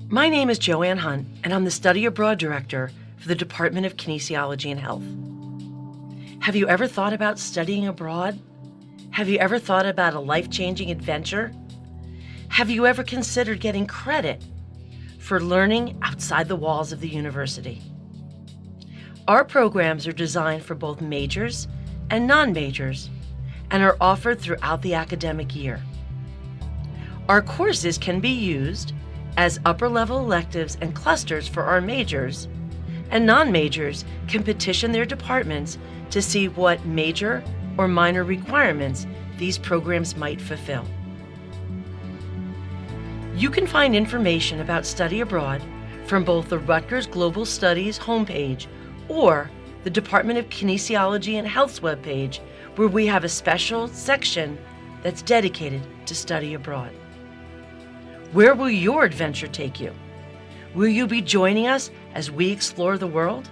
My name is Joanne Hunt, and I'm the Study Abroad Director for the Department of Kinesiology and Health. Have you ever thought about studying abroad? Have you ever thought about a life-changing adventure? Have you ever considered getting credit for learning outside the walls of the university? Our programs are designed for both majors and non-majors and are offered throughout the academic year. Our courses can be used as upper-level electives and clusters for our majors, and non-majors can petition their departments to see what major or minor requirements these programs might fulfill. You can find information about study abroad from both the Rutgers Global Studies homepage or the Department of Kinesiology and Health's webpage, where we have a special section that's dedicated to study abroad. Where will your adventure take you? Will you be joining us as we explore the world?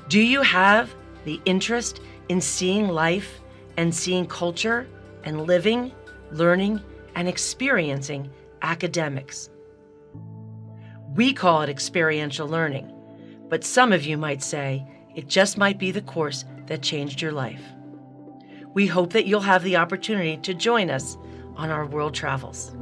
Do you have the interest in seeing life and seeing culture and living, learning, and experiencing academics? We call it experiential learning, but some of you might say it just might be the course that changed your life. We hope that you'll have the opportunity to join us on our world travels.